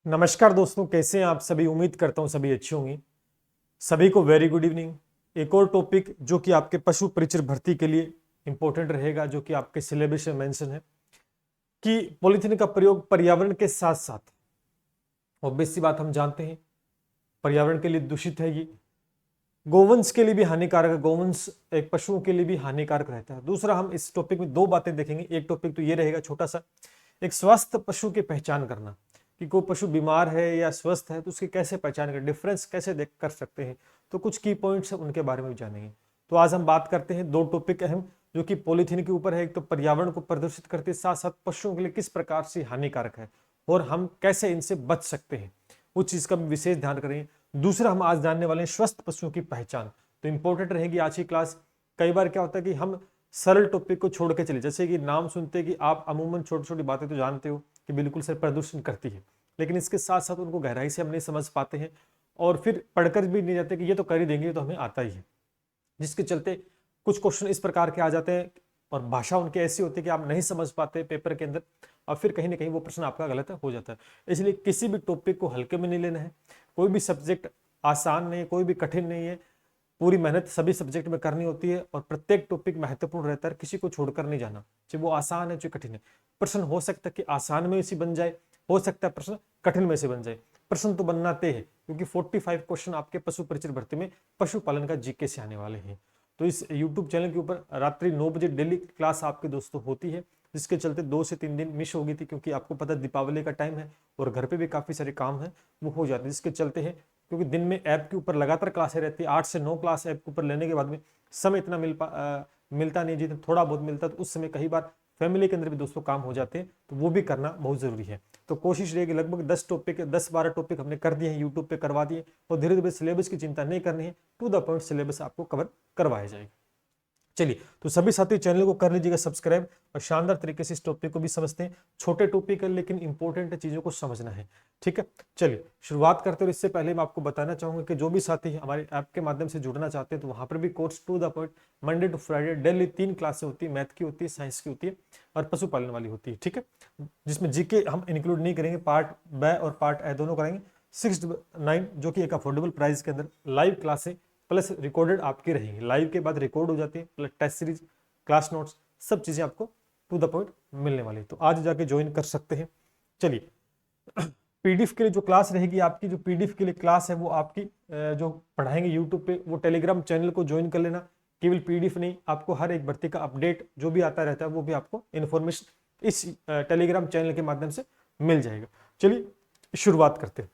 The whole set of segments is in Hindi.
नमस्कार दोस्तों, कैसे हैं आप सभी। उम्मीद करता हूं सभी अच्छे होंगे। सभी को वेरी गुड इवनिंग। एक और टॉपिक जो कि आपके पशु परिचर भर्ती के लिए इंपॉर्टेंट रहेगा, जो कि आपके सिलेबस में मेंशन है कि पॉलीथीन का प्रयोग पर्यावरण के साथ साथ, ऑब्वियस सी बात हम जानते हैं, पर्यावरण के लिए दूषित है। ये गोवंश के लिए भी हानिकारक है। गोवंश एक पशुओं के लिए भी हानिकारक रहता है। दूसरा, हम इस टॉपिक में दो बातें देखेंगे। एक टॉपिक तो ये रहेगा छोटा सा, एक स्वस्थ पशु की पहचान करना कि कोई पशु बीमार है या स्वस्थ है तो उसकी कैसे पहचान करें, डिफरेंस कैसे देख कर सकते हैं। तो कुछ की पॉइंट्स है, उनके बारे में भी जानेंगे। तो आज हम बात करते हैं दो टॉपिक अहम, जो कि पॉलीथीन के ऊपर है। एक तो पर्यावरण को प्रदूषित करती है, साथ साथ पशुओं के लिए किस प्रकार से हानिकारक है और हम कैसे इनसे बच सकते हैं, उस चीज का भी विशेष ध्यान करेंगे। दूसरा, हम आज जानने वाले हैं स्वस्थ पशुओं की पहचान। तो इंपॉर्टेंट रहेगी आज की क्लास। कई बार क्या होता है कि हम सरल टॉपिक को छोड़ के चले, जैसे कि नाम सुनते कि आप अमूमन छोटी छोटी बातें तो जानते हो कि बिल्कुल सर प्रदूषण करती है, लेकिन इसके साथ साथ उनको गहराई से हम नहीं समझ पाते हैं और फिर पढ़कर भी नहीं जाते कि ये तो कर ही देंगे, ये तो हमें आता ही है। जिसके चलते कुछ क्वेश्चन इस प्रकार के आ जाते हैं और भाषा उनकी ऐसी होती है कि आप नहीं समझ पाते पेपर के अंदर, और फिर कहीं ना कहीं वो प्रश्न आपका गलत हो जाता है। इसलिए किसी भी टॉपिक को हल्के में नहीं लेना है। कोई भी सब्जेक्ट आसान नहीं है, कोई भी कठिन नहीं है। पूरी मेहनत सभी सब्जेक्ट में करनी होती है और प्रत्येक टॉपिक महत्वपूर्ण रहता है, किसी को छोड़कर नहीं जाना, चाहे वो आसान है चाहे कठिन है। प्रश्न हो सकता है कि आसान में से बन जाए, हो सकता है प्रश्न कठिन में से बन जाए। प्रश्न तो बनना तय है, क्योंकि 45 क्वेश्चन आपके पशु परिचर भर्ती में पशुपालन का जीके से आने वाले हैं। तो इस यूट्यूब चैनल के ऊपर रात्रि 9 बजे डेली क्लास आपके दोस्तों होती है, जिसके चलते 2 से 3 दिन मिस हो गई थी, क्योंकि आपको पता दीपावली का टाइम है और घर पे भी काफी सारे काम है, वो हो जाते हैं। जिसके चलते है, क्योंकि दिन में ऐप के ऊपर लगातार क्लासें रहती है, 8 से 9 क्लास ऐप के ऊपर लेने के बाद में समय इतना मिलता नहीं, जितना थोड़ा बहुत मिलता, तो उस समय कई बार फैमिली के अंदर भी दोस्तों काम हो जाते हैं, तो वो भी करना बहुत जरूरी है। तो कोशिश रहेगी, लगभग 10-12 टॉपिक हमने कर दिए हैं, यूट्यूब पे करवा दिए, और धीरे धीरे सिलेबस की चिंता नहीं करनी है, टू द पॉइंट सिलेबस आपको कवर करवाया जाएगा। चलिए, तो सभी साथी चैनल को कर लीजिएगा सब्सक्राइब और शानदार तरीके से इस टॉपिक को भी समझते हैं। छोटे टॉपिक है लेकिन इंपॉर्टेंट चीजों को समझना है, ठीक है। चलिए शुरुआत करते हैं। इससे पहले मैं आपको बताना चाहूंगा कि जो भी साथी हमारे ऐप के माध्यम से जुड़ना चाहते हैं, तो वहां पर भी course to the point Monday to Friday daily 3 क्लासें होती है। मैथ की होती है, साइंस की होती है और पशुपालन वाली होती है, ठीक है। जिसमें जीके हम इंक्लूड नहीं करेंगे, पार्ट ब और पार्ट ए दोनों कराएंगे। 699 जो कि एक अफोर्डेबल प्राइस के अंदर लाइव क्लासें प्लस रिकॉर्डेड आपकी रहेंगी। लाइव के बाद रिकॉर्ड हो जाती है, plus test series, class notes, सब चीजें आपको टू द पॉइंट मिलने वाली है। तो आज जाके ज्वाइन कर सकते हैं। चलिए, पीडीएफ के लिए जो क्लास रहेगी आपकी, जो पीडीएफ के लिए क्लास है वो आपकी जो पढ़ाएंगे यूट्यूब पे, वो टेलीग्राम चैनल को ज्वाइन कर लेना। केवल पीडीएफ नहीं, आपको हर एक भर्ती का अपडेट जो भी आता रहता है वो भी आपको इन्फॉर्मेशन इस टेलीग्राम चैनल के माध्यम से मिल जाएगा। चलिए शुरुआत करते हैं।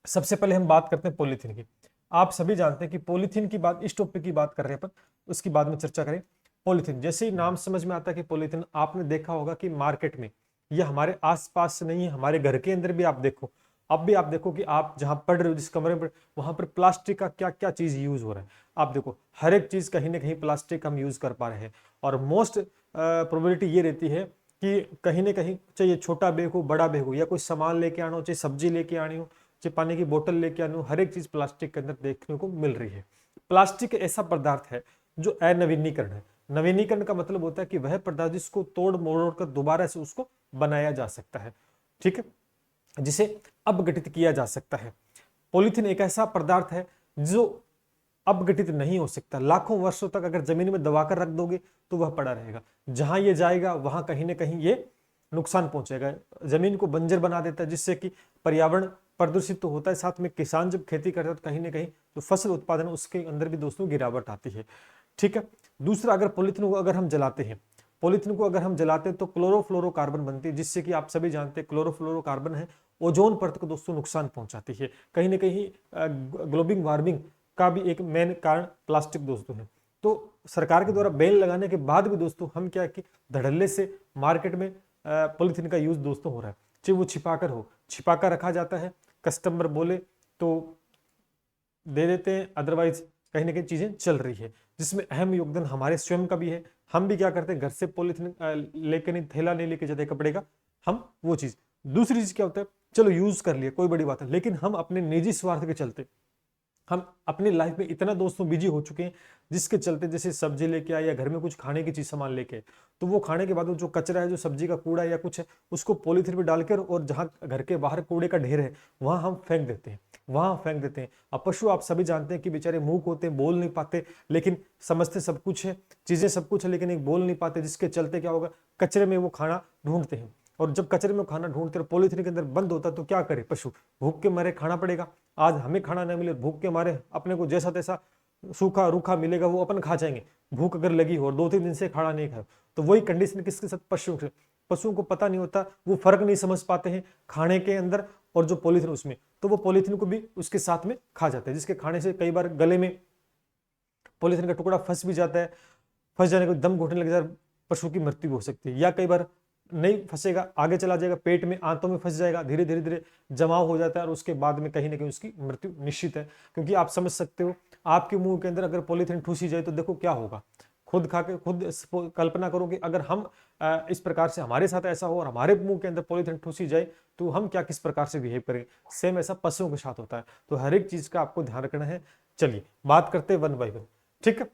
सबसे पहले हम बात करते हैं पॉलीथीन की। आप सभी जानते हैं कि पॉलीथीन की बात, इस टॉपिक की बात कर रहे हैं अपन, उसकी बाद में चर्चा करें। पॉलीथीन जैसे ही नाम समझ में आता है कि पॉलीथीन, आपने देखा होगा कि मार्केट में, ये हमारे आसपास से नहीं है, हमारे घर के अंदर भी आप देखो। अब भी आप देखो कि आप जहां पढ़ रहे हो, जिस कमरे में, वहां पर प्लास्टिक का क्या क्या चीज यूज हो रहा है। आप देखो हर एक चीज कहीं ना कहीं प्लास्टिक हम यूज कर पा रहे हैं, और मोस्ट प्रोबेबिलिटी ये रहती है कि कहीं ना कहीं, चाहे छोटा बैग हो बड़ा बैग हो, या कोई सामान लेके आना हो, चाहे सब्जी लेके आनी हो, चाहे पानी की बोतल लेके आनी हो, हर एक चीज प्लास्टिक के अंदर देखने को मिल रही है। प्लास्टिक ऐसा पदार्थ है जो अनवीनीकरण है। नवीनीकरण का मतलब होता है कि वह पदार्थ जिसको तोड़ मरोड़ कर दोबारा से उसको बनाया जा सकता है, ठीक है, जिसे अपघटित किया जा सकता है। पॉलीथीन एक ऐसा पदार्थ है जो अपघटित नहीं हो सकता। लाखों वर्षों तक अगर जमीन में दबाकर रख दोगे तो वह पड़ा रहेगा। जहां ये जाएगा वहां कहीं ना कहीं ये नुकसान पहुंचेगा, जमीन को बंजर बना देता है, जिससे कि पर्यावरण प्रदूषित तो होता है, साथ में किसान जब खेती करता है तो कहीं ना कहीं जो फसल उत्पादन उसके अंदर भी दोस्तों गिरावट आती है, ठीक है। दूसरा, अगर पॉलीथीन को अगर हम जलाते हैं, पॉलीथीन को अगर हम जलाते हैं तो क्लोरोफ्लोरोकार्बन बनती है, जिससे कि आप सभी जानते हैं क्लोरोफ्लोरोकार्बन है ओजोन परत को दोस्तों नुकसान पहुंचाती है। कहीं ना कहीं ग्लोबल वार्मिंग का भी एक मेन कारण प्लास्टिक दोस्तों है। तो सरकार के द्वारा बैन लगाने के बाद भी दोस्तों हम क्या कि धड़ल्ले से मार्केट में पॉलीथीन का यूज दोस्तों हो रहा है, चाहे वो छिपाकर हो, छिपाकर रखा जाता है, कस्टमर बोले तो दे देते हैं, अदरवाइज कहीं ना कहीं चीजें चल रही है, जिसमें अहम योगदान हमारे स्वयं का भी है। हम भी क्या करते हैं, घर से पॉलीथीन लेके नहीं, थैला नहीं लेके जाते कपड़े का, हम वो चीज। दूसरी चीज क्या होता है, चलो यूज कर लिया कोई बड़ी बात है, लेकिन हम अपने निजी स्वार्थ के चलते हम अपनी लाइफ में इतना दोस्तों बिजी हो चुके हैं, जिसके चलते जैसे सब्जी लेके आए या घर में कुछ खाने की चीज सामान लेके आए, तो वो खाने के बाद वो जो कचरा है, जो सब्जी का कूड़ा या कुछ है, उसको पॉलीथीन में डालकर और जहाँ घर के बाहर कूड़े का ढेर है वहां हम फेंक देते हैं, वहां फेंक देते हैं। अब पशु आप सभी जानते हैं कि बेचारे मूक होते हैं, बोल नहीं पाते, लेकिन समझते सब कुछ है, चीजें सब कुछ है, लेकिन एक बोल नहीं पाते, जिसके चलते क्या होगा, कचरे में वो खाना ढूंढते हैं। और जब कचरे में खाना ढूंढते और पॉलीथीन के अंदर बंद होता तो क्या करे पशु, भूख के मारे खाना पड़ेगा। आज हमें खाना नहीं मिले, भूख के मारे अपने को जैसा तैसा सूखा रूखा मिलेगा वो अपन खा जाएंगे। भूख अगर लगी हो और 2-3 दिन से खाना नहीं खाया, तो वही कंडीशन किसके साथ, पशुओं से। पशुओं को पता नहीं होता, वो फर्क नहीं समझ पाते हैं खाने के अंदर और जो पॉलीथीन उसमें, तो वो पॉलीथीन को भी उसके साथ में खा जाते हैं, जिसके खाने से कई बार गले में पॉलीथीन का टुकड़ा फंस भी जाता है, फंस जाने को दम घुटने लग जाए, पशु की मृत्यु हो सकती है। या कई बार नहीं फंसेगा, आगे चला जाएगा, पेट में आंतों में फंस जाएगा, धीरे धीरे धीरे जमाव हो जाता है और उसके बाद में कहीं ना कहीं उसकी मृत्यु निश्चित है। क्योंकि आप समझ सकते हो, आपके मुंह के अंदर अगर पॉलीथीन ठूसी जाए तो देखो क्या होगा, खुद खा के खुद कल्पना करो कि अगर हम इस प्रकार से हमारे साथ ऐसा हो और हमारे मुंह के अंदर पॉलीथीन ठूसी जाए तो हम क्या किस प्रकार से बिहेव करेंगे। सेम ऐसा पशुओं के साथ होता है, तो हर एक चीज का आपको ध्यान रखना है। चलिए बात करते हैं 1 बाय 1, ठीक है।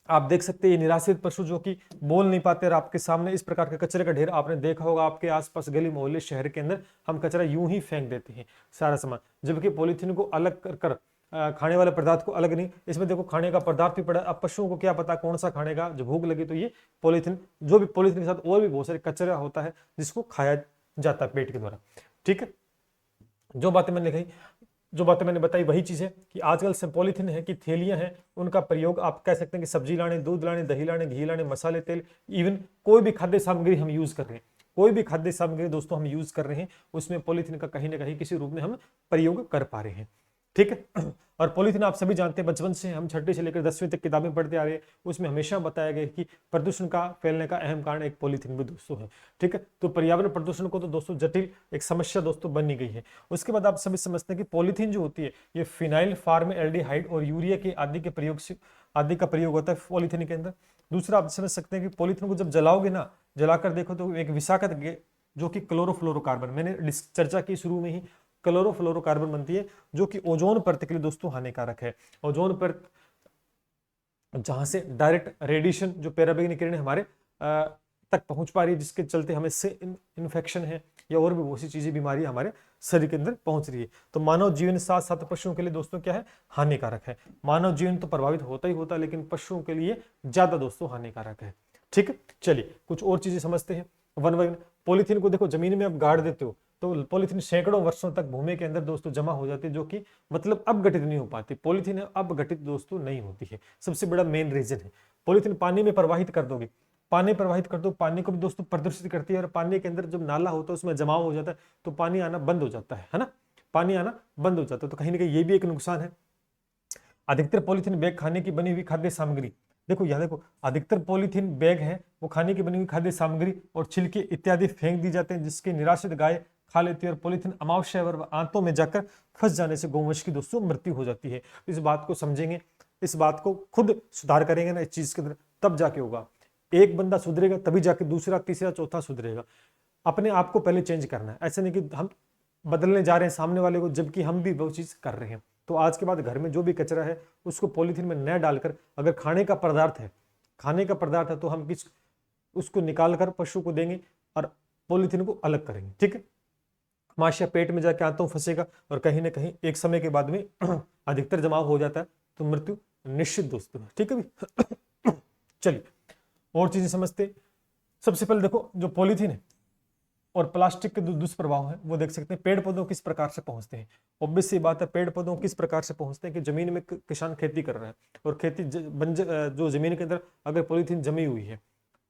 आप देख सकते हैं ये निराश्रित पशु जो कि बोल नहीं पाते और आपके सामने इस प्रकार के कचरे का ढेर आपने देखा होगा, आपके आसपास गली मोहल्ले शहर के अंदर हम कचरा यूं ही फेंक देते हैं सारा सामान, जबकि पॉलीथीन को अलग कर खाने वाले पदार्थ को अलग नहीं, इसमें देखो खाने का पदार्थ भी पड़ा। अब पशुओं को क्या पता कौन सा खाने का, जो भूख लगी तो ये पॉलीथीन, जो भी पॉलीथीन के साथ और भी बहुत सारे कचरा होता है जिसको खाया जाता है पेट के द्वारा, ठीक है। जो बातें मैंने बताई वही चीज है कि आजकल से पॉलीथीन है कि थैलियां हैं, उनका प्रयोग आप कह सकते हैं कि सब्जी लाने, दूध लाने, दही लाने, घी लाने, मसाले, तेल, इवन कोई भी खाद्य सामग्री हम यूज कर रहे हैं, कोई भी खाद्य सामग्री दोस्तों हम यूज कर रहे हैं, उसमें पॉलीथीन का कहीं ना कहीं किसी रूप में हम प्रयोग कर पा रहे हैं, ठीक है। और पॉलीथीन आप सभी जानते हैं, बचपन से हम 6ठी से लेकर 10वीं तक किताबें पढ़ते आ रहे हैं, उसमें हमेशा बताया गया कि प्रदूषण का फैलने का अहम कारण एक पॉलीथीन भी दोस्तों है, ठीक है। तो पर्यावरण प्रदूषण को तो दोस्तों जटिल एक समस्या दोस्तों बनी गई है। उसके बाद आप सभी समझते हैं कि पॉलीथीन जो होती है ये फिनाइल फार्मएल्डिहाइड और यूरिया के आदि का प्रयोग होता है पॉलीथीन के अंदर। दूसरा आप समझ सकते हैं कि पॉलीथीन को जब जलाओगे ना, जलाकर देखो तो एक विषाक्त जो कि क्लोरोफ्लोरोकार्बन, मैंने चर्चा की शुरू में ही, क्लोरोफ्लोरोकार्बन बनती है जो कि ओजोन परत के लिए दोस्तों हानिकारक है। ओजोन परत जहां से डायरेक्ट रेडिएशन जो पराबैंगनी किरणें हमारे तक पहुंच पा रही है, जिसके चलते हमें से इन्फेक्शन है या और भी बहुत सी चीजें बीमारी हमारे शरीर के अंदर पहुंच रही है। तो मानव जीवन साथ साथ पशुओं के लिए दोस्तों क्या है, हानिकारक है। मानव जीवन तो प्रभावित होता ही होता है, लेकिन पशुओं के लिए ज्यादा दोस्तों हानिकारक है, ठीक है। चलिए कुछ और चीजें समझते हैं 1 बाय 1। पॉलीथीन को देखो जमीन में आप गाड़ देते हो तो पॉलीथीन सैकड़ों वर्षों तक भूमि के अंदर दोस्तों जमा हो जाती है, जो कि मतलब अब गठित नहीं हो पाती। पॉलीथीन अब गठित दोस्तों नहीं होती है, सबसे बड़ा मेन रीजन है। पॉलीथीन पानी में प्रवाहित कर दोगे, पानी प्रवाहित कर दो, पानी को भी दोस्तों प्रदूषित करती है, और पानी के अंदर जब नाला होता है उसमें जमाव हो जाता है तो पानी आना बंद हो जाता है ना, पानी आना बंद हो जाता है। तो कहीं ना कहीं ये भी एक नुकसान है। अधिकतर पॉलीथीन बैग खाने की बनी हुई खाद्य सामग्री, देखो यहाँ देखो, अधिकतर पॉलीथीन बैग है वो खाने की बनी हुई खाद्य सामग्री और छिलके इत्यादि फेंक दी जाते हैं, जिसके निराश्रित गाय खा लेती है और पॉलीथीन अमावस्या और आंतों में जाकर फंस जाने से गौवंश की दोस्तों मृत्यु हो जाती है। इस बात को समझेंगे, इस बात को खुद सुधार करेंगे ना इस चीज के अंदर, तब जाके होगा। एक बंदा सुधरेगा तभी जाके दूसरा, तीसरा, चौथा सुधरेगा। अपने आप को पहले चेंज करना है, ऐसा नहीं कि हम बदलने जा रहे हैं सामने वाले को जबकि हम भी वो चीज कर रहे हैं। तो आज के बाद घर में जो भी कचरा है उसको पॉलीथीन में न डालकर, अगर खाने का पदार्थ है तो हम किस उसको निकाल कर पशु को देंगे और पॉलीथीन को अलग करेंगे, ठीक है। माशिया पेट में जाके आंतों फंसेगा और कहीं ना कहीं एक समय के बाद में अधिकतर जमाव हो जाता है तो मृत्यु निश्चित दोस्तों है, ठीक है भी। चलिए और चीजें समझते। सबसे पहले देखो जो पॉलीथीन है और प्लास्टिक के दुष्प्रभाव है वो देख सकते हैं। पेड़ पौधों किस प्रकार से पहुंचते हैं, ऑब्वियस सी बात है, पेड़ पौधों किस प्रकार से पहुंचते हैं कि जमीन में किसान खेती कर रहा है और खेती जो जमीन के अंदर अगर पॉलीथीन जमी हुई है,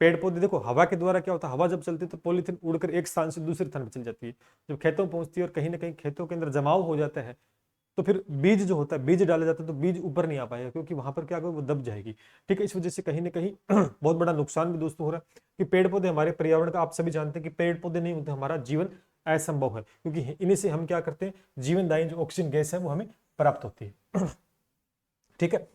पेड़ पौधे देखो हवा के द्वारा क्या होता है, हवा जब चलती है तो पॉलीथीन उड़कर एक स्थान से दूसरे स्थान पर चल जाती है, जब खेतों में पहुंचती है और कहीं ना कहीं खेतों के अंदर जमाव हो जाता है तो फिर बीज जो होता है, बीज डाला जाता है तो बीज ऊपर नहीं आ पाएगा क्योंकि वहां पर क्या होगा, वो दब जाएगी, ठीक है। इस वजह से कहीं ना कहीं बहुत बड़ा नुकसान भी दोस्तों हो रहा है कि पेड़ पौधे हमारे पर्यावरण का, आप सभी जानते हैं कि पेड़ पौधे नहीं होते हमारा जीवन असंभव है, क्योंकि इन्हीं से हम क्या करते हैं, जीवनदायी जो ऑक्सीजन गैस है वो हमें प्राप्त होती है, ठीक है।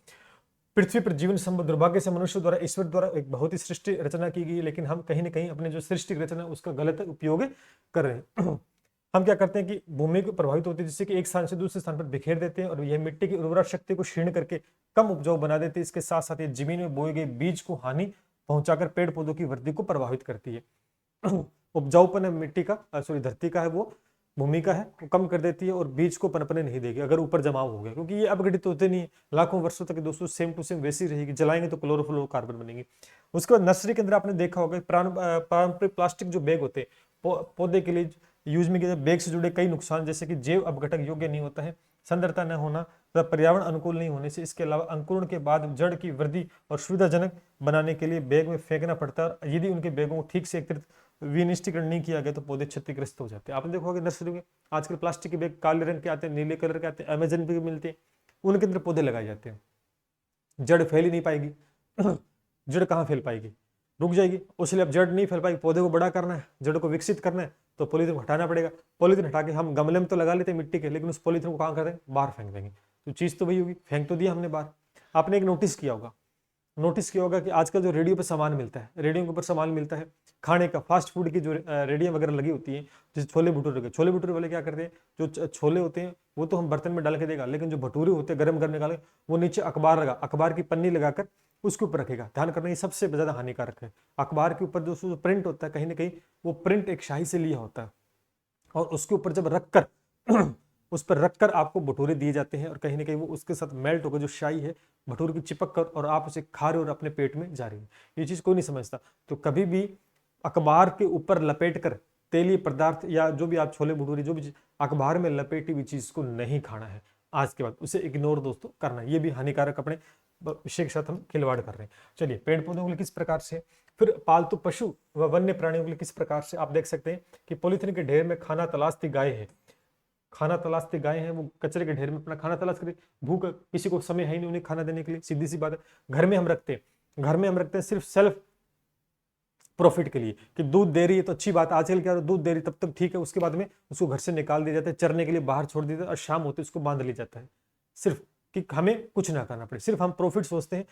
पृथ्वी पर जीवन संभव दुर्भाग्य से मनुष्य द्वारा, ईश्वर द्वारा एक बहुत ही सृष्टि रचना की गई, लेकिन हम कहीं ना कहीं अपने जो सृष्टि रचना उसका गलत उपयोग कर रहे हैं। हम क्या करते हैं कि भूमि को प्रभावित होती है जिससे कि एक स्थान से दूसरे स्थान पर बिखेर देते हैं और यह मिट्टी की उर्वरा शक्ति को क्षीण करके कम उपजाऊ बना देते हैं। इसके साथ साथ ये जमीन में बोए गए बीज को हानि पहुंचाकर पेड़ पौधों की वृद्धि को प्रभावित करती है। उपजाऊपन है मिट्टी का, सॉरी धरती का है, वो भूमि का है, वो कम कर देती है और बीज को पनपने नहीं देगी अगर ऊपर जमाव हो गया, क्योंकि ये अपघटित होते नहीं है, लाखों वर्षों तक दोस्तों सेम टू सेम वैसी रहेगी, जलाएंगे तो क्लोरोफ्लोरोकार्बन बनेगी। उसके बाद नर्सरी के अंदर आपने देखा होगा पारंपरिक प्लास्टिक जो बैग होते हैं पौधे के लिए यूज में किए बैग से जुड़े कई नुकसान, जैसे कि जैव अपघटक योग्य नहीं होता है, सांद्रता न होना तथा पर्यावरण अनुकूल नहीं होने से, इसके अलावा अंकुरण के बाद जड़ की वृद्धि और सुविधाजनक बनाने के लिए बैग में फेंकना पड़ता है, और यदि उनके बैगों को ठीक से एकत्रित विनिष्टीकरण नहीं किया गया तो पौधे क्षतिग्रस्त हो जाते हैं। आपने देखा होगा नर्सरी में आजकल प्लास्टिक के बैग काले रंग के आते हैं, नीले कलर के आते हैं, अमेजन पे भी मिलते हैं, उनके अंदर पौधे लगाए जाते हैं। जड़ फैल ही नहीं पाएगी। जड़ कहाँ फैल पाएगी, रुक जाएगी। उसलिए अब जड़ नहीं फैल पाएगी, पौधे को बड़ा करना है, जड़ को विकसित करना है तो पॉलीथीन को हटाना पड़ेगा। पॉलीथीन हटा के हम गमले में तो लगा लेते हैं मिट्टी के, लेकिन उस पॉलीथीन को कहाँ कर देंगे, बाहर फेंक देंगे। तो चीज तो वही होगी, फेंक तो दिया हमने बाहर। आपने एक नोटिस किया होगा कि आजकल जो रेडियो पे सामान मिलता है, रेडियो के ऊपर सामान मिलता है खाने का, फास्ट फूड की जो रेडियो वगैरह लगी होती है, जैसे छोले भटूरे के, छोले भटूरे वाले क्या करते हैं, जो छोले होते हैं वो तो हम बर्तन में डाल के देगा, लेकिन जो भटूरे होते हैं गर्म निकाल के वो नीचे अखबार की पन्नी लगाकर उसके ऊपर रखेगा। ध्यान करना, ये सबसे ज्यादा हानिकारक है। अखबार के ऊपर जो प्रिंट होता है, कहीं ना कहीं वो प्रिंट एक शाही से लिया होता है, और उसके ऊपर जब रखकर उस पर रखकर आपको भटूरे दिए जाते हैं, और कहीं ना कहीं वो उसके साथ मेल्ट होकर जो शाही है भटूरे की चिपक कर और आप उसे खा रहे हो और अपने पेट में जा रही है। ये चीज कोई नहीं समझता। तो कभी भी अखबार के ऊपर लपेट कर तेलीय पदार्थ या जो भी आप छोले भटूरे जो भी अखबार में लपेटी हुई चीज को नहीं खाना है आज के बाद, उसे इग्नोर दोस्तों करना है। ये भी हानिकारक अपने विषय के साथ हम खिलवाड़ कर रहे हैं। चलिए, पेड़ पौधों के लिए किस प्रकार से, फिर पालतू पशु व वन्य प्राणियों के लिए किस प्रकार से, आप देख सकते हैं कि पॉलीथीन के ढेर में खाना तलाशती गाय है, वो कचरे के ढेर में अपना खाना तलाश करे, भूख किसी को समय है ही नहीं उन्हें खाना देने के लिए, सीधी सी बात है। घर में हम रखते हैं सिर्फ सेल्फ प्रॉफिट के लिए कि दूध दे रही है तो अच्छी बात। आजकल क्या दूध दे रही तब तक ठीक है, उसके बाद में उसको घर से निकाल दिया जाता है, चरने के लिए बाहर छोड़ दिया जाता है और शाम होते उसको बांध लिया जाता है, सिर्फ कि हमें कुछ ना करना पड़े, सिर्फ हम प्रॉफिट सोचते हैं।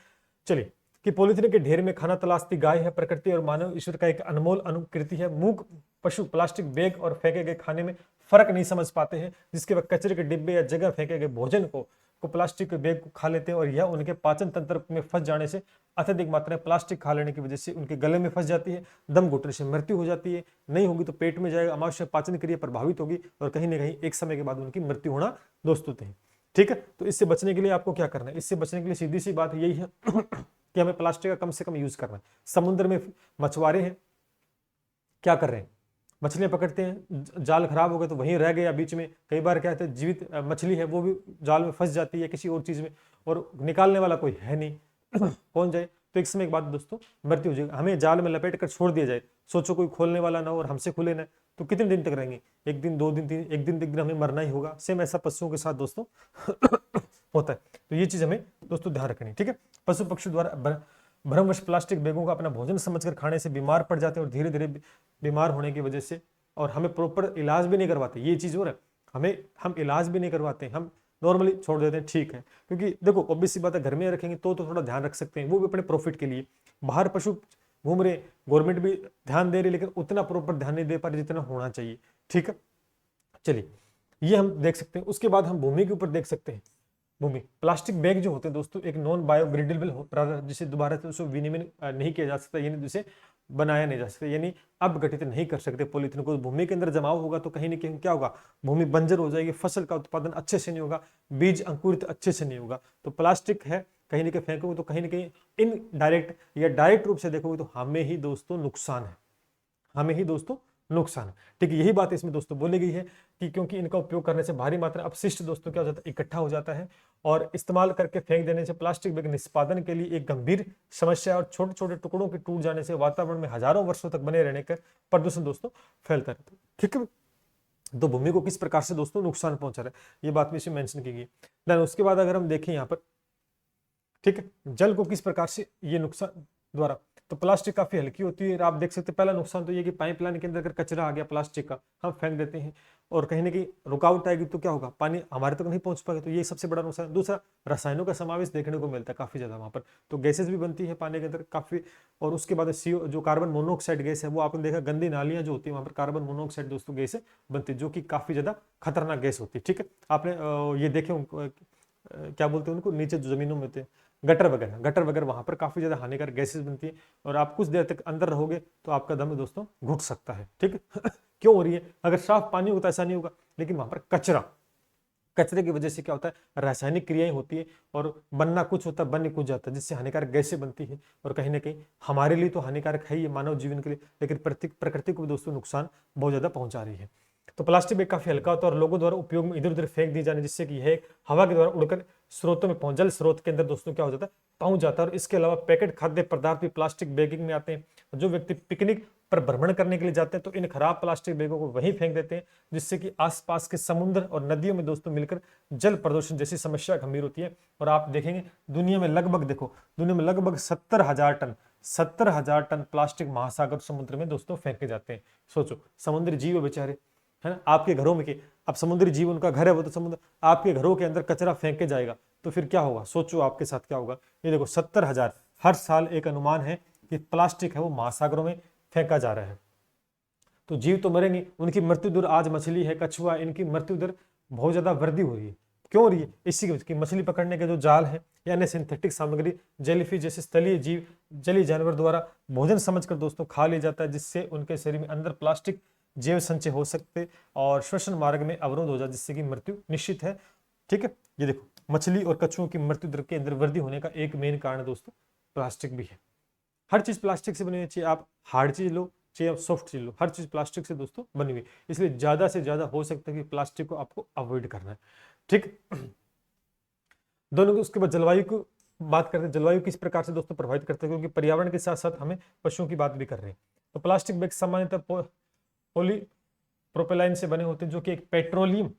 चलिए, कि पॉलीथीन के ढेर में खाना तलाशती गाय है, प्रकृति और मानव ईश्वर का एक अनमोल अनुकृति है। मूक पशु प्लास्टिक बैग और फेंके गए खाने में फर्क नहीं समझ पाते हैं, जिसके वक्त कचरे के डिब्बे या जगह फेंके गए भोजन को प्लास्टिक के बैग को खा लेते हैं, और यह उनके पाचन तंत्र में फंस जाने से अत्यधिक मात्रा में प्लास्टिक खा लेने की वजह से उनके गले में फंस जाती है, दम घुटने से मृत्यु हो जाती है, नहीं होगी तो पेट में जाएगा, अमावश्यक पाचन क्रिया प्रभावित होगी और कहीं ना कहीं एक समय के बाद उनकी मृत्यु होना दोस्तों है। ठीक है, तो इससे बचने के लिए आपको क्या करना है, इससे बचने के लिए सीधी सी बात यही है कि हमें प्लास्टिक का कम से कम यूज करना है। समुद्र में मछुआरे हैं, क्या कर रहे हैं, मछलियां पकड़ते हैं, जाल खराब हो गए तो वहीं रह गया बीच में, कई बार क्या है जीवित मछली है वो भी जाल में फंस जाती है किसी और चीज में, और निकालने वाला कोई है नहीं कौन जाए, तो एक समय के बाद दोस्तों मृत्यु हो जाएगी। हमें जाल में लपेट कर छोड़ दिया जाए, सोचो कोई खोलने वाला ना हो और हमसे खुले ना, तो कितने दिन तक रहेंगे, एक दिन, 2 दिन, 3, एक दिन हमें मरना ही होगा। सेम ऐसा पशुओं के साथ दोस्तों होता है। तो ये चीज हमें दोस्तों ध्यान रखनी, ठीक है। पशु पक्षी द्वारा भ्रमवश प्लास्टिक बैगों का अपना भोजन समझकर खाने से बीमार पड़ जाते हैं, और धीरे धीरे बीमार होने की वजह से, और हमें प्रॉपर इलाज भी नहीं करवाते, ये चीज हो रहा है, हम इलाज भी नहीं करवाते, हम नॉर्मली छोड़ देते हैं, ठीक है। क्योंकि देखो ऑब्वियस सी बात है, घर में रखेंगे तो थोड़ा ध्यान रख सकते हैं, वो भी अपने प्रॉफिट के लिए। बाहर पशु घूम रहे, गवर्नमेंट भी ध्यान दे रही, लेकिन उतना प्रॉपर ध्यान नहीं दे पा रही जितना होना चाहिए, ठीक है। चलिए, ये हम देख सकते हैं। उसके बाद हम भूमि के ऊपर देख सकते हैं। भूमि प्लास्टिक बैग जो होते हैं दोस्तों एक नॉन बायोडिग्रेडेबल पदार्थ, जिसे दोबारा से उसको विनिमय नहीं किया जा सकता, यानी जिसे बनाया नहीं जा सकता, यानी अपघटित नहीं कर सकते पॉलीथीन को। भूमि के अंदर जमाव होगा तो कहीं ना कहीं क्या होगा, भूमि बंजर हो जाएगी, फसल का उत्पादन अच्छे से नहीं होगा, बीज अंकुरित अच्छे से नहीं होगा। तो प्लास्टिक है, कहीं ना कहीं फेंकोगे तो कहीं ना कहीं इनडायरेक्ट या डायरेक्ट रूप से देखोगे तो हमें ही दोस्तों नुकसान है, नुकसान। ठीक है, यही बात इसमें दोस्तों बोली गई है कि क्योंकि इनका उपयोग करने से भारी मात्रा अपशिष्ट दोस्तों क्या हो जाता है, इकट्ठा हो जाता है, और इस्तेमाल करके फेंक देने से प्लास्टिक बैग निष्पादन के लिए एक गंभीर समस्या है, और छोटे छोटे टुकड़ों के टूट जाने से वातावरण में हजारों वर्षों तक बने रहने का प्रदूषण दोस्तों फैलता रहता है। ठीक है, तो भूमि को किस प्रकार से दोस्तों नुकसान पहुंचा रहा है, ये बात भी इसमें मेंशन की गई। देन उसके बाद अगर हम देखें यहाँ पर, ठीक है, जल को किस प्रकार से ये नुकसान द्वारा तो प्लास्टिक काफी हल्की होती है। आप देख सकते हैं पहला नुकसान तो ये कि पाइपलाइन के अंदर अगर कचरा आ गया प्लास्टिक का, हम फेंक देते हैं और कहीं ना कहीं रुकावट आएगी तो क्या होगा, पानी हमारे तक नहीं पहुंच पाएगा, तो ये सबसे बड़ा नुकसान। दूसरा, रसायनों का समावेश देखने को मिलता है काफी ज्यादा वहां पर, तो गैसेज भी बनती है पानी के अंदर काफी। और उसके बाद CO जो कार्बन मोनोऑक्साइड गैस है, वो आपने देखा गंदी नालियां जो होती है वहां पर कार्बन मोनोऑक्साइड दोस्तों गैस बनती है, जो कि काफी ज्यादा खतरनाक गैस होती है। ठीक है, आपने ये देखे क्या बोलते हैं उनको, नीचे जो जमीनों में होते हैं गटर वगैरह वहां पर काफी ज्यादा हानिकारक गैसेस बनती है, और आप कुछ देर तक अंदर रहोगे तो आपका दम दोस्तों घुट सकता है। ठीक है क्यों हो रही है, अगर साफ पानी होता ऐसा नहीं होगा, लेकिन वहां पर कचरे की वजह से क्या होता है, रासायनिक क्रियाएं होती है और बनना कुछ होता है, बन कुछ जाता है, जिससे हानिकारक गैसें बनती है, और कहीं ना कहीं हमारे लिए तो हानिकारक है ही मानव जीवन के लिए, लेकिन प्रकृति को भी दोस्तों नुकसान बहुत ज्यादा पहुंचा रही है। तो प्लास्टिक बैग काफी हल्का होता है और लोगों द्वारा उपयोग में इधर उधर फेंक दी जाने, जिससे कि यह हवा के द्वारा उड़कर स्रोतों में जल स्रोत के अंदर दोस्तों क्या हो जाता है, पहुंच जाता है। और इसके अलावा पैकेट खाद्य पदार्थ भी प्लास्टिक बैगिंग में आते हैं। जो व्यक्ति पिकनिक पर भ्रमण करने के लिए जाते हैं तो इन खराब प्लास्टिक बैगों को वहीं फेंक देते हैं, जिससे कि आसपास के समुद्र और नदियों में दोस्तों मिलकर जल प्रदूषण जैसी समस्या गंभीर होती है। और आप देखेंगे दुनिया में लगभग 70,000 टन प्लास्टिक महासागर समुद्र में दोस्तों फेंके जाते हैं। सोचो, समुद्री जीव बेचारे, है ना, आपके घरों में के अब समुद्री जीव, उनका घर है वो तो समुद्र, आपके घरों के अंदर कचरा फेंके जाएगा तो फिर क्या होगा, सोचो आपके साथ क्या होगा। ये देखो 70,000 हर साल एक अनुमान है कि प्लास्टिक है वो महासागरों में फेंका जा रहा है। तो जीव तो मरेंगे, उनकी मृत्यु दर, आज मछली है, कछुआ, इनकी मृत्यु दर बहुत ज्यादा वृद्धि हो रही है। क्यों हो रही है, इसी की मछली पकड़ने के जो जाल है या अन्य सिंथेटिक सामग्री, जेलीफिश जैसे स्थलीय जीव जलीय जानवर द्वारा भोजन समझकर दोस्तों खा लिया जाता है, जिससे उनके शरीर में अंदर प्लास्टिक जैव संचय हो सकते और श्वसन मार्ग में अवरोध हो जाए, जिससे कि मृत्यु निश्चित है। ठीक है, ये देखो मछली और कछुओं की मृत्यु दर के अंदर वृद्धि होने का एक मेन कारण दोस्तों प्लास्टिक भी है। हर चीज प्लास्टिक से बनी हुई, चाहिए आप हार्ड चीज लो चाहे आप सॉफ्ट चीज लो, हर चीज प्लास्टिक से दोस्तों बनी हुई, इसलिए ज्यादा से ज्यादा हो सकता है कि प्लास्टिक को आपको अवॉइड करना है। ठीक, दोनों को। उसके बाद जलवायु को बात करते हैं, जलवायु किस प्रकार से दोस्तों प्रभावित करते हैं, क्योंकि पर्यावरण के साथ साथ हमें पशुओं की बात भी कर रहे हैं। तो प्लास्टिक बैग सामान्यतः पॉलीप्रोपिलीन से बने होते हैं, जो कि एक पेट्रोलियम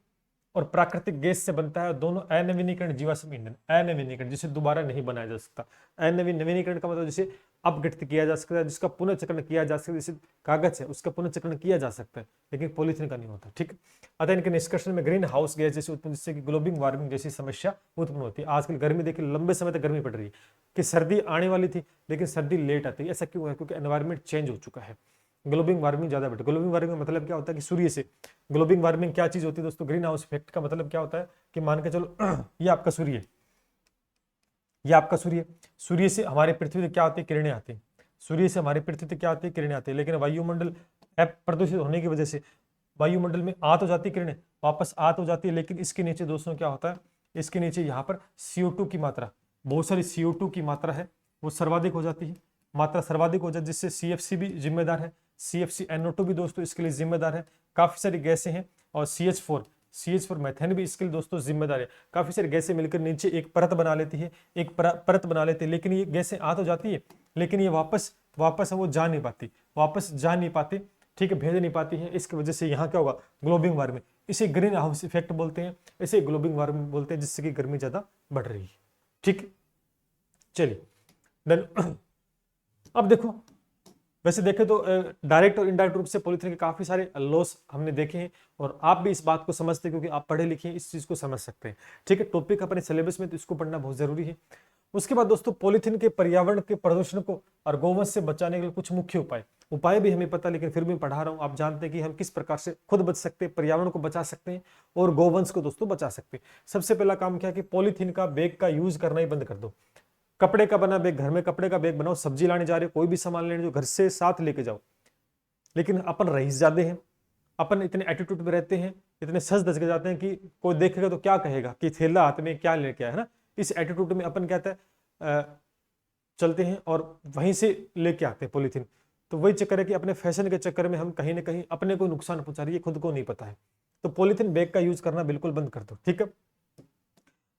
और प्राकृतिक गैस से बनता है। दोनों अनवीनीकरण जीवाश्म ईंधन, अनवीनीकरण जिसे दोबारा नहीं बनाया जा सकता। नवीनीकरण का मतलब जिसे अपघटित किया जा सकता है, जिसका पुनर्चक्रण किया जा सकता है, जैसे कागज है उसका पुनर्चक्रण किया जा सकता है, लेकिन पॉलीथीन का नहीं होता। ठीक, अतः इनके निष्कर्षण में ग्रीन हाउस गैस जैसे उत्पन्न, जिससे कि ग्लोबल वार्मिंग जैसी समस्या उत्पन्न होती है। आजकल गर्मी देखिए, लंबे समय तक गर्मी पड़ रही है, कि सर्दी आने वाली थी लेकिन सर्दी लेट आती है। ऐसा क्यों है, क्योंकि एनवायरमेंट चेंज हो चुका है, ग्लोबल वार्मिंग ज्यादा बढ़। ग्लोबल वार्मिंग का मतलब क्या होता है कि सूर्य से, ग्लोबल वार्मिंग क्या चीज होती है दोस्तों, ग्रीन हाउस इफेक्ट का मतलब क्या होता है कि मान के चलो ये आपका सूर्य, ये आपका सूर्य से हमारे पृथ्वी तक क्या आती है, किरणें आती है, सूर्य से हमारी पृथ्वी तक क्या आती है, किरणें आती है। लेकिन वायुमंडल प्रदूषित होने की वजह से वायुमंडल में आ तो जाती है किरणें, वापस आ तो जाती है, लेकिन इसके नीचे दोस्तों क्या होता है, इसके नीचे यहाँ पर CO2 की मात्रा, बहुत सारी CO2 की मात्रा है वो सर्वाधिक हो जाती है, मात्रा सर्वाधिक हो जाती है, जिससे CFC भी जिम्मेदार है, CFCNO2 भी दोस्तों इसके लिए जिम्मेदार है। काफी सारी गैसें हैं और CH4 मैथेन भी इसके लिए दोस्तों जिम्मेदार है। काफी सारी गैसें मिलकर नीचे एक परत बना लेती है, एक परत बना लेती है, लेकिन ये गैसें आ तो जाती है, लेकिन ये वापस वो जा नहीं पाती, ठीक है, भेज नहीं पाती है। इसकी वजह से यहाँ क्या होगा, ग्लोबल वार्मिंग, इसे ग्रीन हाउस इफेक्ट बोलते हैं, इसे ग्लोबल वार्मिंग बोलते हैं, जिससे कि गर्मी ज्यादा बढ़ रही है। ठीक, चलिए देन अब देखो, वैसे देखें तो डायरेक्ट और इनडायरेक्ट रूप से पॉलीथीन के काफी सारे लॉस हमने देखे हैं, और आप भी इस बात को समझते हैं क्योंकि आप पढ़े लिखे हैं, इस चीज को समझ सकते हैं। ठीक है, टॉपिक अपने सिलेबस में, तो इसको पढ़ना बहुत जरूरी है। उसके बाद दोस्तों पॉलीथीन के पर्यावरण के प्रदूषण को और गोवंश से बचाने के लिए कुछ मुख्य उपाय भी हमें पता, लेकिन फिर भी पढ़ा रहा हूं। आप जानते हैं कि हम किस प्रकार से खुद बच सकते हैं, पर्यावरण को बचा सकते हैं और गोवंश को दोस्तों बचा सकते हैं। सबसे पहला काम क्या है कि पॉलीथीन का बैग का यूज करना ही बंद कर दो। कपड़े का बना बैग, घर में कपड़े का बैग बनाओ, सब्जी लाने जा रहे हो, कोई भी सामान लेने जो घर से साथ लेके जाओ। लेकिन अपन रईस ज्यादा हैं, अपन इतने एटीट्यूड में रहते हैं, इतने सज धज के जाते हैं कि कोई देखेगा तो क्या कहेगा कि थैला हाथ में क्या लेके आया, है ना। इस एटीट्यूड में अपन कहता है चलते हैं और वहीं से लेके आते हैं पॉलीथीन। तो वही चक्कर है कि अपने फैशन के चक्कर में हम कहीं ना कहीं अपने को नुकसान पहुंचा रही है, खुद को नहीं पता है। तो पॉलीथीन बैग का यूज करना बिल्कुल बंद कर दो। ठीक है,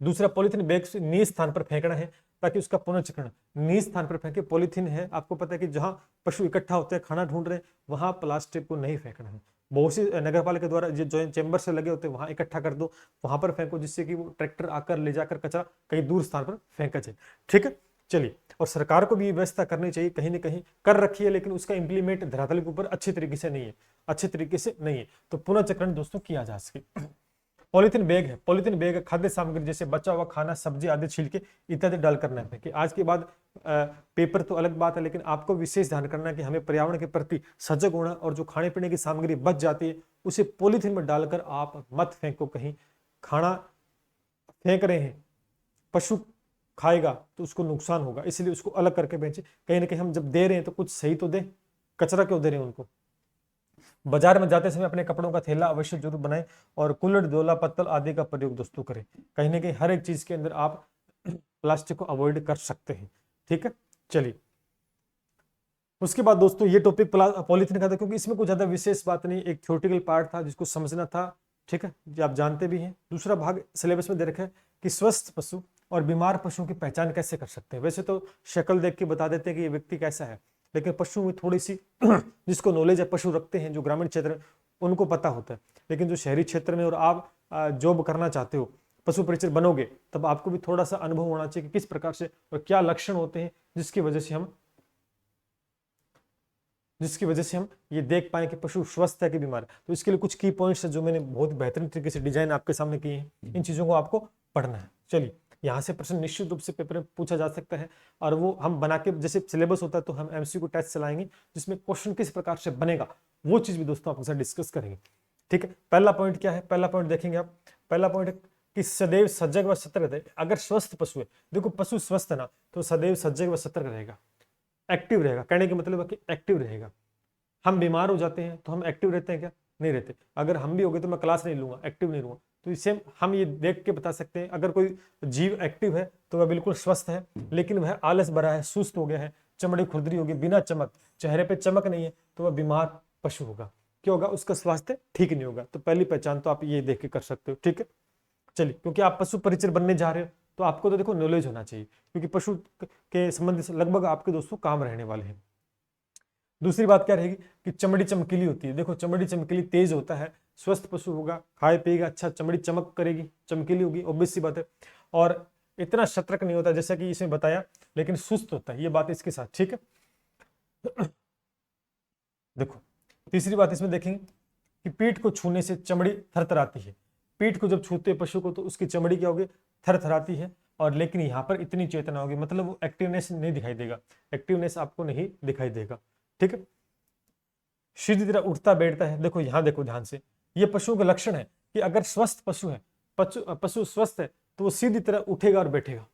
दूसरा पॉलीथीन बैग निज स्थान पर फेंकना है ताकि उसका पुनर्चक्रण, निज स्थान पर फेंके। पॉलीथीन है, आपको पता है कि जहां पशु इकट्ठा होते हैं खाना ढूंढ रहे हैं, वहां प्लास्टिक को नहीं फेंकना है। बहुत सी नगर पालिका द्वारा जो चैम्बर से लगे होते हैं वहां इकट्ठा कर दो, वहां पर फेंको, जिससे कि वो ट्रैक्टर आकर ले जाकर कचरा कहीं दूर स्थान पर फेंका जाए। ठीक है, चलिए और सरकार को भी ये व्यवस्था करनी चाहिए, कहीं ना कहीं कर रखी है लेकिन उसका इंप्लीमेंट धरातल के ऊपर अच्छे तरीके से नहीं है, तो पुनर्चक्रण दोस्तों किया जा सके। पॉलीथीन बैग है, पॉलीथीन बैग खाद्य सामग्री जैसे बचा हुआ खाना, सब्जी आदि छिलके इत्यादि डाल करना है कि आज के बाद पेपर तो अलग बात है, लेकिन आपको विशेष ध्यान करना है कि हमें पर्यावरण के प्रति सजग होना, और जो खाने पीने की सामग्री बच जाती है उसे पॉलीथीन में डालकर आप मत फेंको कहीं। खाना फेंक रहे हैं, पशु खाएगा तो उसको नुकसान होगा, इसलिए उसको अलग करके बेचें। कहीं ना कहीं हम जब दे रहे हैं तो कुछ सही तो दें, कचरा क्यों दे रहे हैं उनको। बाजार में जाते समय अपने कपड़ों का थैला अवश्य जरूर बनाएं, और कुल्हड़, डोला, पत्तल आदि का प्रयोग दोस्तों करें। कहीं ना कहीं हर एक चीज के अंदर आप प्लास्टिक को अवॉइड कर सकते हैं, ठीक है। चलिए, उसके बाद दोस्तों ये टॉपिक पॉलीथीन का था, क्योंकि इसमें कुछ ज्यादा विशेष बात नहीं, एक थ्योरेटिकल पार्ट था जिसको समझना था, ठीक है, जो आप जानते भी हैं। दूसरा भाग सिलेबस में दे रखा है कि स्वस्थ पशु और बीमार पशुओं की पहचान कैसे कर सकते हैं। वैसे तो शक्ल देख के बता देते हैं कि ये व्यक्ति कैसा है, लेकिन पशु में थोड़ी सी जिसको नॉलेज है, पशु रखते हैं जो ग्रामीण क्षेत्र में, उनको पता होता है। लेकिन जो शहरी क्षेत्र में और आप जॉब करना चाहते हो, पशु परिचर बनोगे, तब आपको भी थोड़ा सा अनुभव होना चाहिए कि किस प्रकार से और क्या लक्षण होते हैं जिसकी वजह से हम ये देख पाए कि पशु स्वस्थ है कि बीमार है। तो इसके लिए कुछ की पॉइंट्स है जो मैंने बहुत बेहतरीन तरीके से डिजाइन आपके सामने किए हैं, इन चीजों को आपको पढ़ना है। चलिए, यहाँ से प्रश्न निश्चित रूप से पेपर में पूछा जा सकता है, और वो हम बना के, जैसे सिलेबस होता है तो हम एमसीक्यू टेस्ट चलाएंगे जिसमें क्वेश्चन किस प्रकार से बनेगा, वो चीज भी दोस्तों आपके साथ डिस्कस करेंगे, ठीक है। पहला पॉइंट क्या है, पहला पॉइंट देखेंगे आप। पहला पॉइंट है कि सदैव सजग व सतर्क रहे। अगर स्वस्थ पशु है, देखो पशु स्वस्थ है ना, तो सदैव सजग व सतर्क रहेगा, एक्टिव रहेगा। कहने का मतलब है कि एक्टिव रहेगा। हम बीमार हो जाते हैं तो हम एक्टिव रहते हैं क्या? नहीं रहते। अगर हम भी हो गए तो मैं क्लास नहीं लूंगा, एक्टिव नहीं रहूंगा। तो इससे हम ये देख के बता सकते हैं, अगर कोई जीव एक्टिव है तो वह बिल्कुल स्वस्थ है, लेकिन वह आलस भरा है, सुस्त हो गया है, चमड़ी खुरदरी होगी, बिना चमक, चेहरे पे चमक नहीं है, तो वह बीमार पशु होगा। क्या होगा? उसका स्वास्थ्य ठीक नहीं होगा। तो पहली पहचान तो आप ये देख के कर सकते हो, ठीक है। चलिए, क्योंकि आप पशु परिचर बनने जा रहे हो तो आपको तो देखो नॉलेज होना चाहिए, क्योंकि पशु के संबंध से लगभग आपके दोस्तों काम रहने वाले हैं। दूसरी बात क्या रहेगी कि चमड़ी चमकीली होती है। देखो चमड़ी चमकीली, तेज होता है, स्वस्थ पशु होगा, खाए पिएगा अच्छा, चमड़ी चमक करेगी, चमकीली होगी, ऑब्वियस सी बात है। और इतना सतर्क नहीं होता जैसा कि इसमें बताया, लेकिन सुस्त होता है, ये बात इसके साथ, ठीक है। देखो तीसरी बात इसमें देखेंगे कि पीठ को छूने से चमड़ी थरथराती है। पीठ को जब छूते हैं पशु को तो उसकी चमड़ी क्या होगी? थरथराती है। और लेकिन यहाँ पर इतनी चेतना होगी, मतलब वो एक्टिवनेस नहीं दिखाई देगा, एक्टिवनेस आपको नहीं दिखाई देगा, ठीक है। सीधी तरह उठता बैठता है। देखो यहाँ देखो ध्यान से, ये पशुओं का लक्षण है कि अगर स्वस्थ पशु है, पशु स्वस्थ है तो वो सीधी तरह उठेगा और बैठेगा।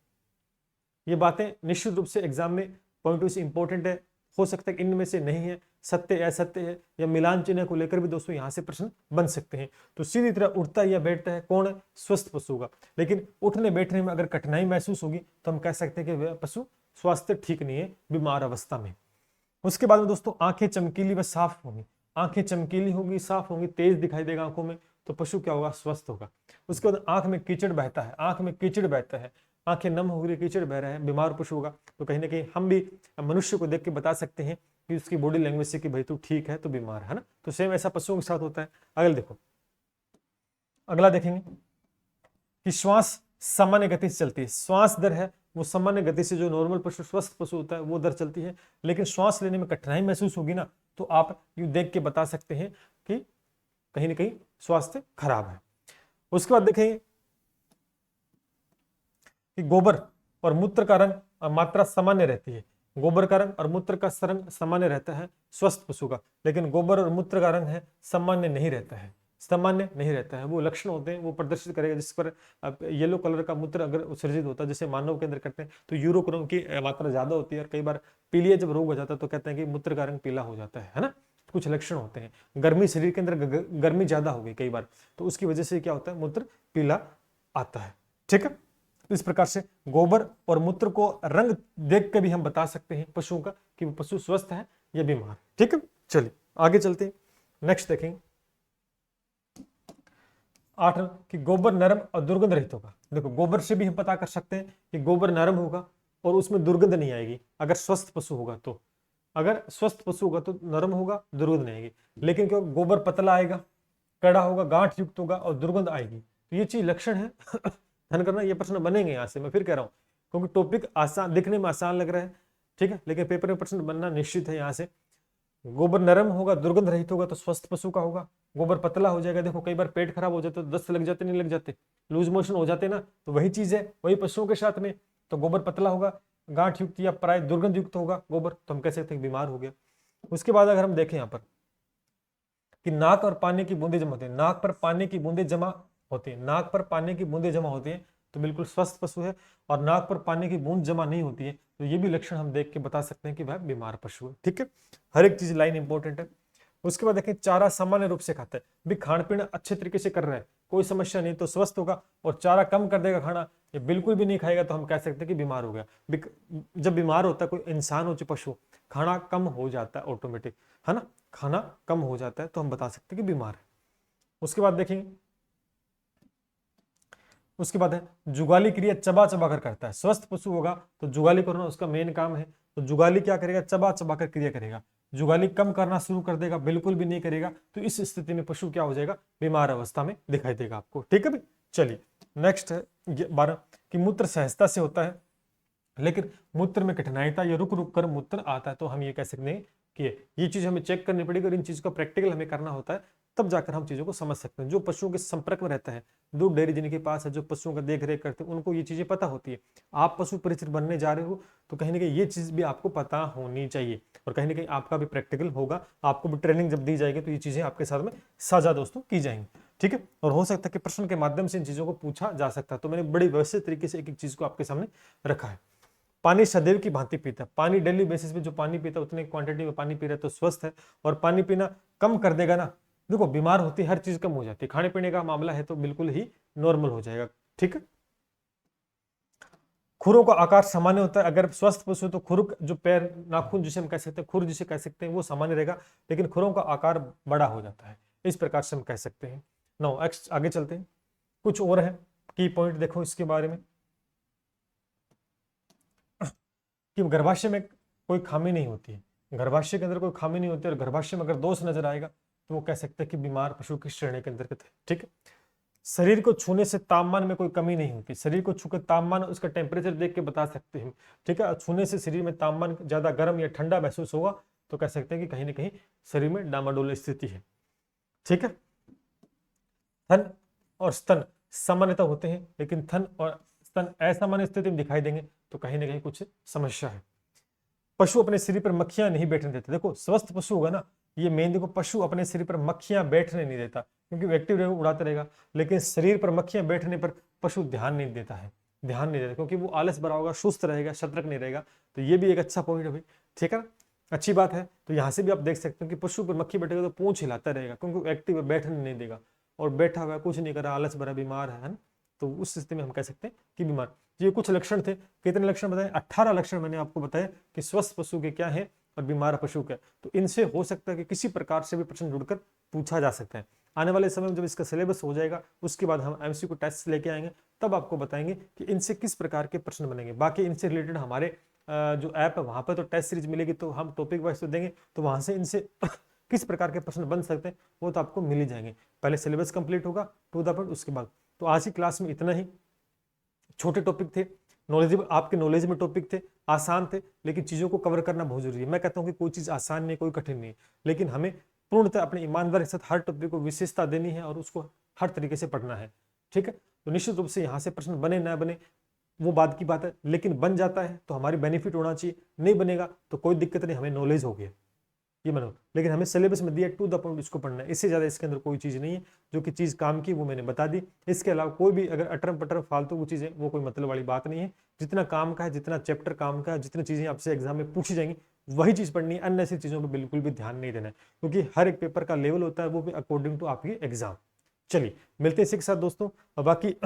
ये बातें निश्चित रूप से एग्जाम में पॉइंट ऑफ से इंपॉर्टेंट है। हो सकता है कि इनमें से नहीं है, सत्य असत्य है, या मिलान चिन्ह को लेकर भी दोस्तों यहाँ से प्रश्न बन सकते हैं। तो सीधी तरह उठता या बैठता है कौन है? स्वस्थ पशु होगा। लेकिन उठने बैठने में अगर कठिनाई महसूस होगी तो हम कह सकते हैं कि वह पशु स्वास्थ्य ठीक नहीं है, बीमार अवस्था में। उसके बाद में दोस्तों आंखें चमकीली व साफ होंगी। आंखें चमकीली होगी, साफ होंगी, तेज दिखाई देगा आंखों में, तो पशु क्या होगा? स्वस्थ होगा। उसके बाद आंख में कीचड़ बहता है, आंख में कीचड़ बहता है, आंखें नम हो गई, कीचड़ बह रहा है, बीमार पशु होगा। तो कहीं ना कहीं हम भी मनुष्य को देख के बता सकते हैं कि उसकी बॉडी लैंग्वेज से कि भाई तू ठीक है तो बीमार है ना। तो सेम ऐसा पशुओं के साथ होता है। अगला देखो, अगला देखेंगे कि श्वास सामान्य गति से चलती है। श्वास दर है वो सामान्य गति से, जो नॉर्मल पशु स्वस्थ पशु होता है वो दर चलती है। लेकिन श्वास लेने में कठिनाई महसूस होगी ना, तो आप यू देख के बता सकते हैं कि कहीं ना कहीं स्वास्थ्य खराब है। उसके बाद देखेंगे कि गोबर और मूत्र का रंग और मात्रा सामान्य रहती है। गोबर का रंग और मूत्र का रंग सामान्य रहता है स्वस्थ पशु का, लेकिन गोबर और मूत्र का रंग है सामान्य नहीं रहता है, सामान्य नहीं रहता है। वो लक्षण होते हैं, वो प्रदर्शित करेगा जिस पर येलो कलर का मूत्र अगर उत्सर्जित होता है, जैसे मानव के अंदर करते हैं तो यूरोक्रोम की मात्रा ज्यादा होती है, और कई बार पीलिया जब रोग हो जाता है तो कहते हैं कि मूत्र का रंग पीला हो जाता है ना। कुछ लक्षण होते हैं। गर्मी, शरीर के अंदर गर्मी ज्यादा हो गई कई बार, तो उसकी वजह से क्या होता है? मूत्र पीला आता है, ठीक है। इस प्रकार से गोबर और मूत्र को रंग देख कर भी हम बता सकते हैं पशुओं का कि पशु स्वस्थ है या बीमार, ठीक है। चलिए आगे चलते हैं, नेक्स्ट देखेंगे 8 कि गोबर नरम और दुर्गंध रहित होगा। देखो गोबर से भी हम पता कर सकते हैं कि गोबर नरम होगा और उसमें दुर्गंध नहीं आएगी अगर स्वस्थ पशु होगा तो। अगर स्वस्थ पशु होगा तो नरम होगा, दुर्गंध नहीं आएगी। लेकिन क्यों? गोबर पतला आएगा, कड़ा होगा, गांठ युक्त होगा और दुर्गंध आएगी। तो ये चीज लक्षण है ध्यान करना, ये प्रश्न बनेंगे यहाँ से, मैं फिर कह रहा हूँ। क्योंकि टॉपिक आसान, दिखने में आसान लग रहा है, ठीक है, लेकिन पेपर में प्रश्न बनना निश्चित है। यहाँ से गोबर नरम होगा, दुर्गंध रहित होगा तो स्वस्थ पशु का होगा। गोबर पतला हो जाएगा, देखो कई बार पेट खराब हो जाता है तो दस्त लग जाते, नहीं लग जाते, लूज मोशन हो जाते ना, तो वही चीज है, वही पशुओं के साथ में। तो गोबर पतला होगा, गांठ युक्त या प्राय दुर्गंध युक्त होगा गोबर, तो हम कह सकते हैं बीमार हो गया। उसके बाद अगर हम देखें यहाँ पर कि नाक और पानी की बूंदे जमा होती है, नाक पर पानी की बूंदे जमा होती है, नाक पर पानी की बूंदे जमा होती है तो बिल्कुल स्वस्थ पशु है। और नाक पर पानी की बूंद जमा नहीं होती है तो ये भी लक्षण हम देख के बता सकते हैं कि वह बीमार पशु है। ठीक है, हर एक चीज लाइन इंपॉर्टेंट है। उसके बाद देखें चारा सामान्य रूप से खाता है, भी खान पीना अच्छे तरीके से कर रहा है, कोई समस्या नहीं तो स्वस्थ होगा। और चारा कम कर देगा खाना, ये बिल्कुल भी नहीं खाएगा तो हम कह सकते हैं कि बीमार हो गया। जब बीमार होता है कोई इंसान हो चाहे पशु, खाना कम हो जाता है ऑटोमेटिक, है ना, खाना कम हो जाता है तो हम बता सकते हैं कि बीमार है। उसके बाद देखेंगे, उसके बाद है जुगाली क्रिया चबा चबा कर करता है। स्वस्थ पशु होगा तो जुगाली करना उसका मेन काम है, तो जुगाली क्या करेगा, चबा चबा कर क्रिया करेगा। जुगाली कम करना शुरू कर देगा, बिल्कुल भी नहीं करेगा, तो इस स्थिति में पशु क्या हो जाएगा, बीमार अवस्था में दिखाई देगा आपको। ठीक है भाई, चलिए नेक्स्ट है 12 कि मूत्र सहजता से होता है लेकिन मूत्र में कठिनाईता या रुक रुक कर मूत्र आता है, तो हम ये कह सकते हैं कि ये चीज हमें चेक करनी पड़ेगी और इन चीज का प्रैक्टिकल हमें करना होता है, तब जाकर हम चीजों को समझ सकते हैं। जो पशुओं के संपर्क में रहता है, दूध डेयरी जिनके पास है, जो पशुओं का देख रेख करते हैं, उनको ये चीजें पता होती है। आप पशु परिचित बनने जा रहे हो तो कहीं ना कहीं ये चीज भी आपको पता होनी चाहिए, और कहीं ना कहीं आपका भी प्रैक्टिकल होगा, आपको भी ट्रेनिंग जब दी जाएगी तो ये चीजें आपके साथ में साझा दोस्तों की जाएंगी। ठीक है, और हो सकता है कि प्रश्न के माध्यम से इन चीजों को पूछा जा सकता है, तो मैंने बड़ी व्यवस्थित तरीके से एक एक चीज को आपके सामने रखा है। पानी सदैव की भांति पीता है, पानी डेली बेसिस पे जो पानी पीता है उतने क्वांटिटी में पानी पी रहा है तो स्वस्थ है। और पानी पीना कम कर देगा ना, देखो बीमार होती है, हर चीज कम हो जाती है, खाने पीने का मामला है तो बिल्कुल ही नॉर्मल हो जाएगा। ठीक है, खुरों का आकार सामान्य होता है, अगर स्वस्थ पशु तो खुर जो पैर नाखून जिसे हम कह सकते हैं, खुर जिसे कह सकते हैं, वो सामान्य रहेगा, लेकिन खुरों का आकार बड़ा हो जाता है, इस प्रकार से हम कह सकते हैं। नो आगे चलते हैं, कुछ और है की पॉइंट देखो इसके बारे में कि गर्भाशय में कोई खामी नहीं होती है, गर्भाशय के अंदर कोई खामी नहीं होती है, और गर्भाशय में अगर दोष नजर आएगा तो वो कह सकते हैं कि बीमार पशु की श्रेणी के अंतर्गत है। ठीक है, शरीर को छूने से तापमान में कोई कमी नहीं होती, शरीर को छूकर तापमान उसका टेम्परेचर देख के बता सकते हैं। ठीक है, छूने से शरीर में तापमान ज्यादा गर्म या ठंडा महसूस होगा तो कह सकते हैं कि कहीं ना कहीं शरीर में डामाडोल स्थिति है। ठीक है, थन और स्तन सामान्यता होते हैं, लेकिन थन और स्तन असामान्य स्थिति में दिखाई देंगे तो कहीं ना कहीं कुछ समस्या है। पशु अपने शरीर पर मक्खियां नहीं बैठने देते, देखो स्वस्थ पशु होगा ना, ये मेन देखो, पशु अपने शरीर पर मक्खियां बैठने नहीं देता, क्योंकि वो एक्टिव रहेगा, उड़ाता रहेगा, लेकिन शरीर पर मक्खियां बैठने पर पशु ध्यान नहीं देता है, ध्यान नहीं देता, क्योंकि वो आलस भरा होगा, सुस्त रहेगा, सतर्क नहीं रहेगा। तो ये भी एक अच्छा पॉइंट है भाई, ठीक है ना, अच्छी बात है। तो यहाँ से भी आप देख सकते हो कि पशु पर मक्खी बैठेगा तो पूंछ हिलाता रहेगा, क्योंकि वो एक्टिव बैठने नहीं देगा, और बैठा हुआ कुछ नहीं कर रहा, आलस भरा, बीमार है ना, तो उस स्थिति में हम कह सकते हैं कि बीमार। ये कुछ लक्षण थे, कितने लक्षण बताए, 18 लक्षण मैंने आपको बताया कि स्वस्थ पशु के क्या है और बीमार पशु क्या। तो इनसे हो सकता है कि किसी प्रकार से भी प्रश्न जुड़कर पूछा जा सकता है। आने वाले समय में जब इसका सिलेबस हो जाएगा उसके बाद हम एमसीक्यू टेस्ट लेके आएंगे, तब आपको बताएंगे कि इनसे किस प्रकार के प्रश्न बनेंगे। बाकी इनसे रिलेटेड हमारे जो ऐप है वहां पर तो टेस्ट सीरीज मिलेगी, तो हम टॉपिक वाइज तो देंगे, तो वहां से इनसे किस प्रकार के प्रश्न बन सकते हैं वो तो आपको मिल ही जाएंगे। पहले सिलेबस कंप्लीट होगा टू द पॉइंट, उसके बाद। तो आज की क्लास में इतना ही, छोटे टॉपिक थे, नॉलेजेबल, आपके नॉलेज में टॉपिक थे, आसान थे, लेकिन चीज़ों को कवर करना बहुत जरूरी है। मैं कहता हूँ कि कोई चीज़ आसान नहीं, कोई कठिन नहीं, लेकिन हमें पूर्णतः अपने ईमानदारी के साथ हर टॉपिक को विशेषता देनी है और उसको हर तरीके से पढ़ना है। ठीक है, तो निश्चित रूप से यहाँ से प्रश्न बने ना बने वो बात की बात है, लेकिन बन जाता है तो हमारी बेनिफिट होना चाहिए, नहीं बनेगा तो कोई दिक्कत नहीं, हमें नॉलेज हो गया, ये मानो। लेकिन हमें सिलेबस में दिया टू द पॉइंट इसको पढ़ना है, इससे ज्यादा इसके अंदर कोई चीज नहीं है। जो कि चीज काम की वो मैंने बता दी, इसके अलावा कोई भी अगर अटरम पटरम फालतू वो चीजें, वो कोई मतलब वाली बात नहीं है। जितना काम का है, जितना चैप्टर काम का है, जितनी चीजें आपसे एग्जाम में पूछी जाएंगी वही चीज पढ़नी है, अन्य ऐसी चीजों पर बिल्कुल भी ध्यान नहीं देना है, क्योंकि हर एक पेपर का लेवल होता है, वो भी अकॉर्डिंग टू आपकी एग्जाम। चलिए मिलते हैं इसी के साथ दोस्तों। और बाकी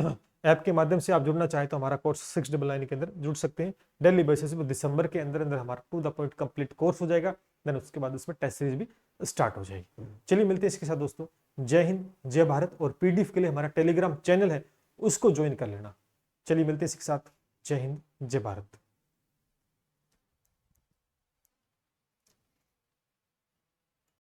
ऐप के माध्यम से आप जुड़ना चाहे तो हमारा कोर्स 699 के अंदर जुड़ सकते हैं डेली बेसिस पे। दिसंबर के अंदर अंदर हमारा to the point complete course हो जाएगा, देन उसके बाद उसमें टेस्ट सीरीज भी स्टार्ट हो जाएगी। चलिए मिलते हैं इसके साथ दोस्तों। जय हिंद, जय भारत। और पीडीएफ के लिए हमारा टेलीग्राम चैनल है, उसको ज्वाइन कर लेना। चलिए मिलते हैं इसके साथ। जय हिंद, जय भारत।